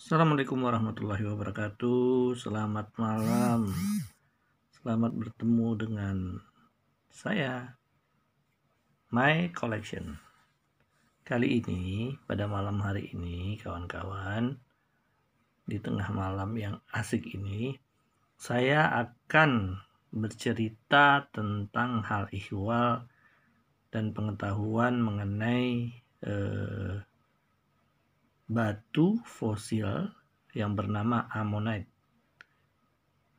Assalamualaikum warahmatullahi wabarakatuh. Selamat malam. Selamat bertemu dengan saya, My Collection. Kali ini, pada malam hari ini, kawan-kawan, di tengah malam yang asik ini, saya akan bercerita tentang hal ihwal dan pengetahuan mengenai batu fosil yang bernama ammonite,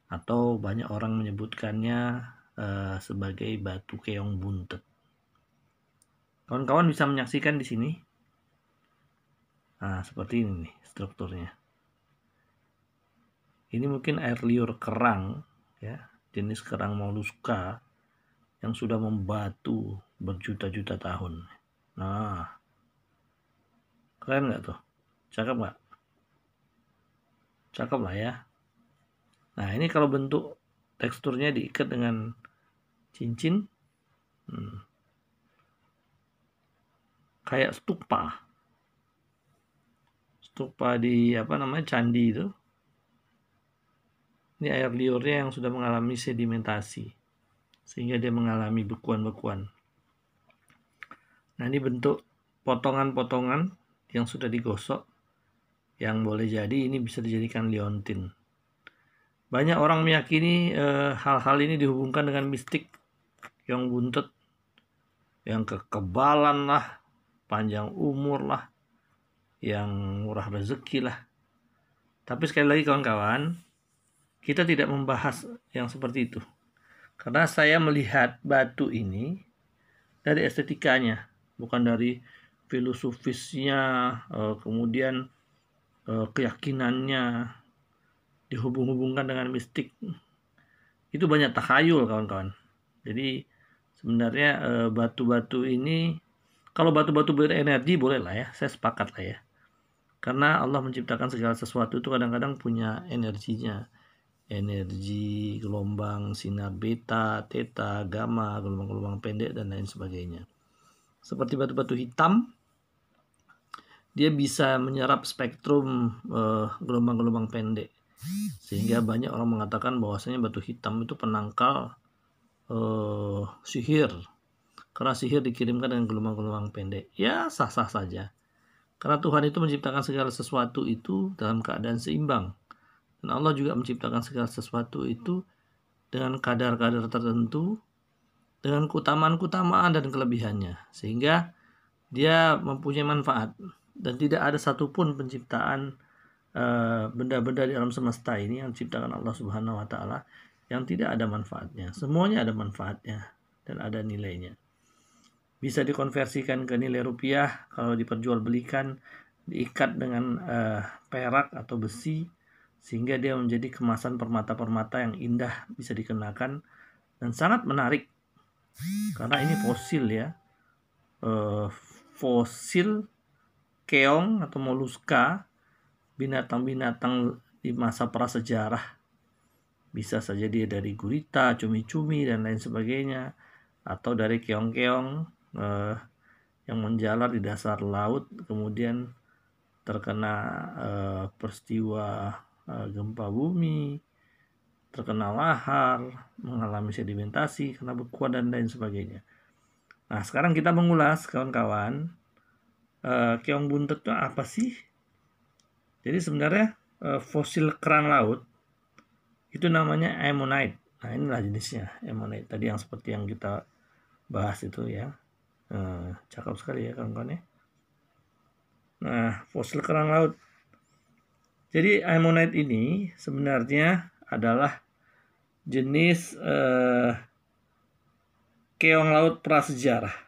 atau banyak orang menyebutkannya sebagai batu keong buntet. Kawan-kawan bisa menyaksikan di sini. Nah, seperti ini nih strukturnya. Ini mungkin air liur kerang, ya, jenis kerang moluska yang sudah membatu berjuta-juta tahun. Nah, keren nggak tuh? Cakep nggak? Cakep lah ya. Nah, ini kalau bentuk teksturnya diikat dengan cincin, kayak stupa di candi itu. Ini air liurnya yang sudah mengalami sedimentasi sehingga dia mengalami bekuan-bekuan. Nah, ini bentuk potongan-potongan yang sudah digosok, yang boleh jadi ini bisa dijadikan liontin. Banyak orang meyakini hal-hal ini dihubungkan dengan mistik yang buntet, yang kekebalan lah, panjang umur lah, yang murah rezeki lah. Tapi sekali lagi kawan-kawan, kita tidak membahas yang seperti itu. Karena saya melihat batu ini dari estetikanya, bukan dari filosofisnya, kemudian keyakinannya dihubung-hubungkan dengan mistik. Itu banyak takhayul kawan-kawan. Jadi sebenarnya batu-batu ini, kalau batu-batu berenergi boleh lah ya, saya sepakat lah ya. Karena Allah menciptakan segala sesuatu itu kadang-kadang punya energinya. Energi gelombang sinar beta, theta, gamma, gelombang-gelombang pendek dan lain sebagainya. Seperti batu-batu hitam, dia bisa menyerap spektrum gelombang-gelombang pendek, sehingga banyak orang mengatakan bahwasanya batu hitam itu penangkal sihir, karena sihir dikirimkan dengan gelombang-gelombang pendek. Ya, sah-sah saja, karena Tuhan itu menciptakan segala sesuatu itu dalam keadaan seimbang. Dan Allah juga menciptakan segala sesuatu itu dengan kadar-kadar tertentu, dengan keutamaan-keutamaan dan kelebihannya, sehingga dia mempunyai manfaat. Dan tidak ada satupun penciptaan benda-benda di alam semesta ini yang diciptakan Allah Subhanahu wa Ta'ala yang tidak ada manfaatnya. Semuanya ada manfaatnya dan ada nilainya. Bisa dikonversikan ke nilai rupiah kalau diperjualbelikan, diikat dengan perak atau besi, sehingga dia menjadi kemasan permata-permata yang indah, bisa dikenakan dan sangat menarik. Karena ini fosil ya, fosil keong atau moluska, binatang-binatang di masa prasejarah. Bisa saja dia dari gurita, cumi-cumi dan lain sebagainya, atau dari keong-keong yang menjalar di dasar laut, kemudian terkena peristiwa gempa bumi, terkena lahar, mengalami sedimentasi, kena bekuan dan lain sebagainya. Nah, sekarang kita mengulas kawan-kawan, keong buntet itu apa sih? Jadi sebenarnya fosil kerang laut itu namanya ammonite. Nah, inilah jenisnya ammonite tadi yang seperti yang kita bahas itu ya. Cakep sekali ya kawan-kawan ya. Nah, fosil kerang laut. Jadi ammonite ini sebenarnya adalah jenis keong laut prasejarah.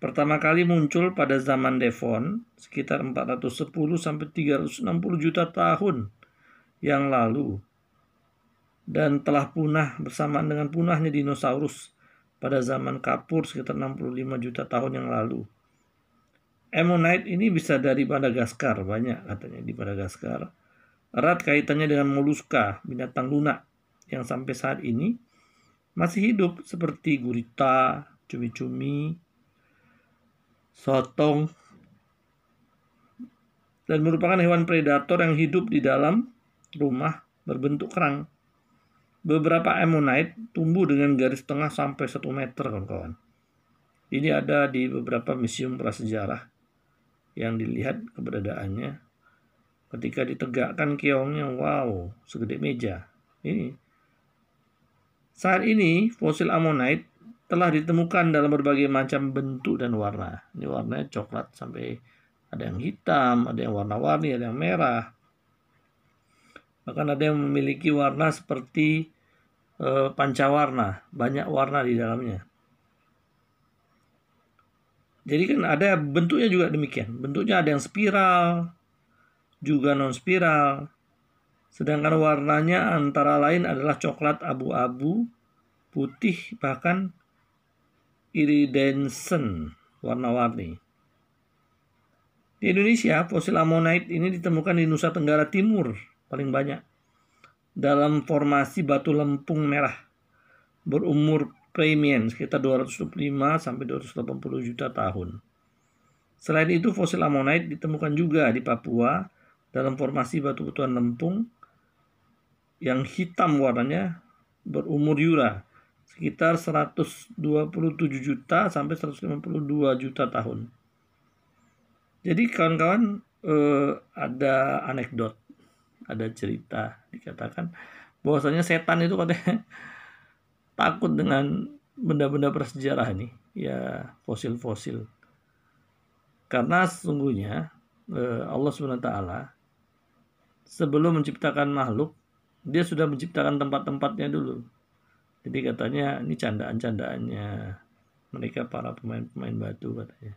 Pertama kali muncul pada zaman Devon sekitar 410 sampai 360 juta tahun yang lalu, dan telah punah bersamaan dengan punahnya dinosaurus pada zaman Kapur sekitar 65 juta tahun yang lalu. Ammonite ini bisa dari Madagaskar, banyak katanya di Madagaskar. Erat kaitannya dengan moluska, binatang lunak yang sampai saat ini masih hidup seperti gurita, cumi-cumi, sotong, dan merupakan hewan predator yang hidup di dalam rumah berbentuk kerang. Beberapa ammonite tumbuh dengan garis tengah sampai 1 meter, kawan-kawan. Ini ada di beberapa museum prasejarah yang dilihat keberadaannya. Ketika ditegakkan keongnya, wow, segede meja. Ini. Saat ini, fosil ammonite telah ditemukan dalam berbagai macam bentuk dan warna. Ini warnanya coklat sampai ada yang hitam, ada yang warna-warni, ada yang merah. Bahkan ada yang memiliki warna seperti pancawarna, banyak warna di dalamnya. Jadi kan ada bentuknya juga demikian. Bentuknya ada yang spiral, juga non-spiral. Sedangkan warnanya antara lain adalah coklat abu-abu, putih, bahkan iridescent, warna-warni. Di Indonesia, fosil ammonite ini ditemukan di Nusa Tenggara Timur paling banyak dalam formasi batu lempung merah berumur Permian sekitar 225 sampai 280 juta tahun. Selain itu, fosil ammonite ditemukan juga di Papua dalam formasi batu batuan lempung yang hitam warnanya berumur Jura sekitar 127 juta sampai 152 juta tahun. Jadi kawan-kawan, ada anekdot, ada cerita, dikatakan bahwasanya setan itu katanya takut dengan benda-benda prasejarah ini, ya fosil-fosil. Karena sesungguhnya Allah SWT sebelum menciptakan makhluk, dia sudah menciptakan tempat-tempatnya dulu. Jadi katanya ini candaan-candaannya mereka para pemain-pemain batu katanya.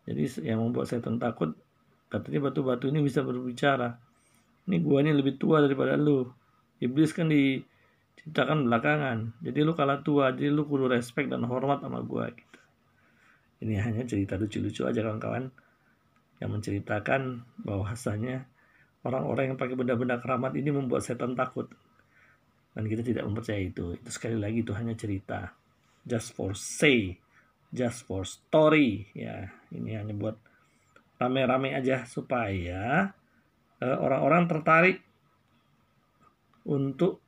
Jadi yang membuat setan takut, katanya batu-batu ini bisa berbicara. Ini gua ini lebih tua daripada lu. Iblis kan diciptakan belakangan. Jadi lu kalah tua, jadi lu kudu respect dan hormat sama gua gitu. Ini hanya cerita lucu-lucu aja kawan-kawan yang menceritakan bahwasanya orang-orang yang pakai benda-benda keramat ini membuat setan takut. Dan kita tidak mempercayai itu. Itu sekali lagi itu hanya cerita. Just for say, just for story. Ya, ini hanya buat rame-rame aja supaya orang-orang tertarik untuk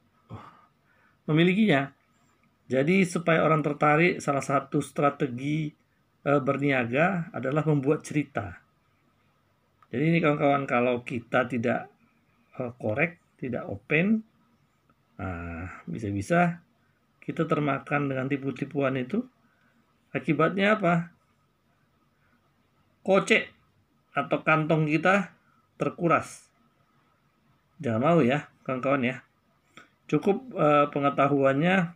memilikinya. Jadi supaya orang tertarik, salah satu strategi berniaga adalah membuat cerita. Jadi ini kawan-kawan, kalau kita tidak korek, tidak open, bisa-bisa kita termakan dengan tipu-tipuan itu. Akibatnya apa? Kocek atau kantong kita terkuras. Jangan mau ya kawan-kawan ya. Cukup pengetahuannya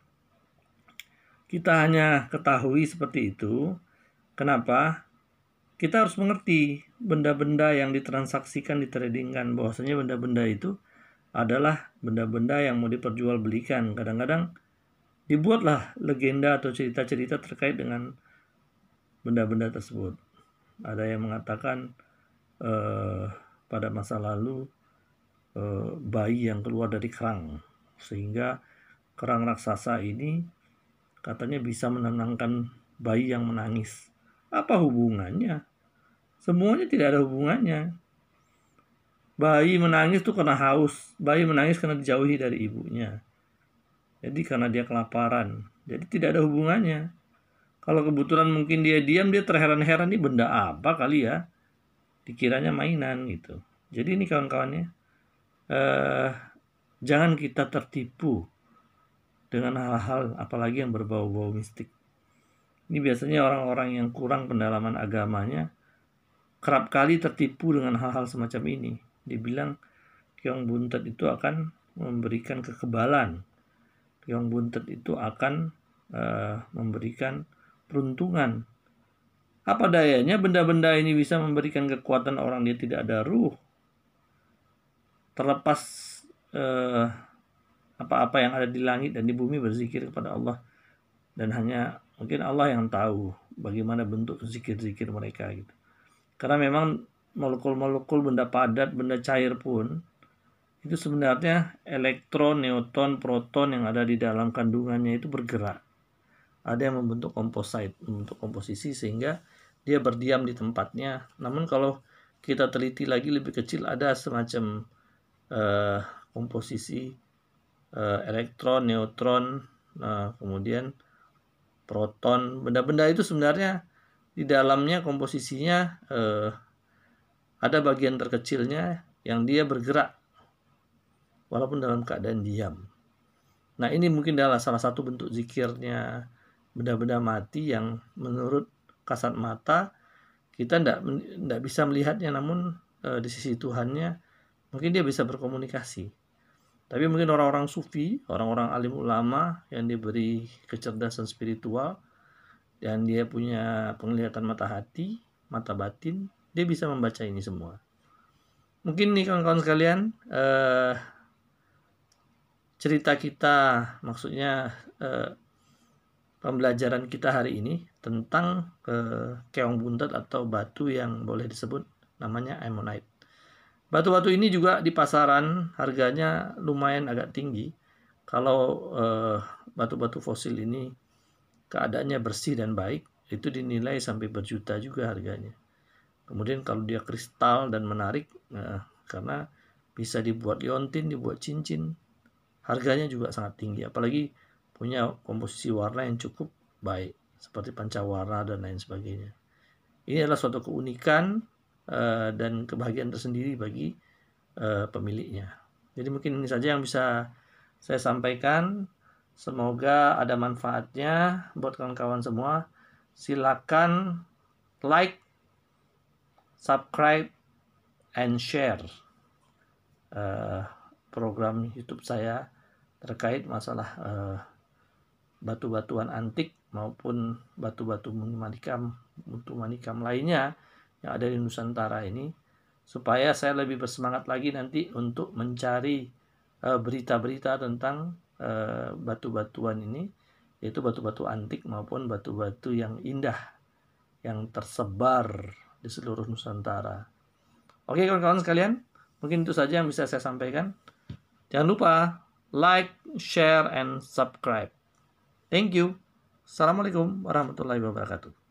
kita hanya ketahui seperti itu. Kenapa? Kita harus mengerti benda-benda yang ditransaksikan, ditradingkan, bahwasanya benda-benda itu adalah benda-benda yang mau diperjualbelikan. Kadang-kadang dibuatlah legenda atau cerita-cerita terkait dengan benda-benda tersebut. Ada yang mengatakan pada masa lalu bayi yang keluar dari kerang, sehingga kerang raksasa ini katanya bisa menenangkan bayi yang menangis. Apa hubungannya? Semuanya tidak ada hubungannya. Bayi menangis tuh karena haus. Bayi menangis karena dijauhi dari ibunya. Jadi karena dia kelaparan. Jadi tidak ada hubungannya. Kalau kebetulan mungkin dia diam, dia terheran-heran, ini benda apa kali ya? Dikiranya mainan gitu. Jadi ini kawan-kawannya, jangan kita tertipu dengan hal-hal apalagi yang berbau-bau mistik. Ini biasanya orang-orang yang kurang pendalaman agamanya kerap kali tertipu dengan hal-hal semacam ini. Dibilang keong buntet itu akan memberikan kekebalan. Keong buntet itu akan memberikan peruntungan. Apa dayanya benda-benda ini bisa memberikan kekuatan orang dia tidak ada ruh. Terlepas apa-apa yang ada di langit dan di bumi berzikir kepada Allah. Dan hanya mungkin Allah yang tahu bagaimana bentuk zikir-zikir mereka gitu. Karena memang molekul-molekul benda padat, benda cair pun itu sebenarnya elektron, neutron, proton yang ada di dalam kandungannya itu bergerak. Ada yang membentuk komposite, membentuk komposisi sehingga dia berdiam di tempatnya. Namun kalau kita teliti lagi lebih kecil, ada semacam komposisi elektron, neutron, kemudian proton. Benda-benda itu sebenarnya di dalamnya komposisinya ada bagian terkecilnya yang dia bergerak walaupun dalam keadaan diam. Nah, ini mungkin adalah salah satu bentuk zikirnya benda-benda mati yang menurut kasat mata kita tidak bisa melihatnya, namun di sisi Tuhannya mungkin dia bisa berkomunikasi. Tapi mungkin orang-orang sufi, orang-orang alim ulama yang diberi kecerdasan spiritual dan dia punya penglihatan mata hati, mata batin, dia bisa membaca ini semua. Mungkin nih kawan-kawan sekalian, cerita kita, maksudnya pembelajaran kita hari ini tentang keong buntat atau batu yang boleh disebut namanya ammonite. Batu-batu ini juga di pasaran harganya lumayan agak tinggi. Kalau batu-batu fosil ini keadaannya bersih dan baik, itu dinilai sampai berjuta juga harganya. Kemudian kalau dia kristal dan menarik, karena bisa dibuat liontin, dibuat cincin, harganya juga sangat tinggi. Apalagi punya komposisi warna yang cukup baik, seperti pancawarna dan lain sebagainya. Ini adalah suatu keunikan dan kebahagiaan tersendiri bagi pemiliknya. Jadi mungkin ini saja yang bisa saya sampaikan. Semoga ada manfaatnya buat kawan-kawan semua. Silakan like, subscribe, and share program YouTube saya terkait masalah batu-batuan antik maupun batu-batu mutu manikam lainnya yang ada di Nusantara ini, supaya saya lebih bersemangat lagi nanti untuk mencari berita-berita tentang batu-batuan ini, yaitu batu-batu antik maupun batu-batu yang indah yang tersebar di seluruh Nusantara. Oke kawan-kawan sekalian, mungkin itu saja yang bisa saya sampaikan. Jangan lupa like, share, and subscribe. Thank you. Assalamualaikum warahmatullahi wabarakatuh.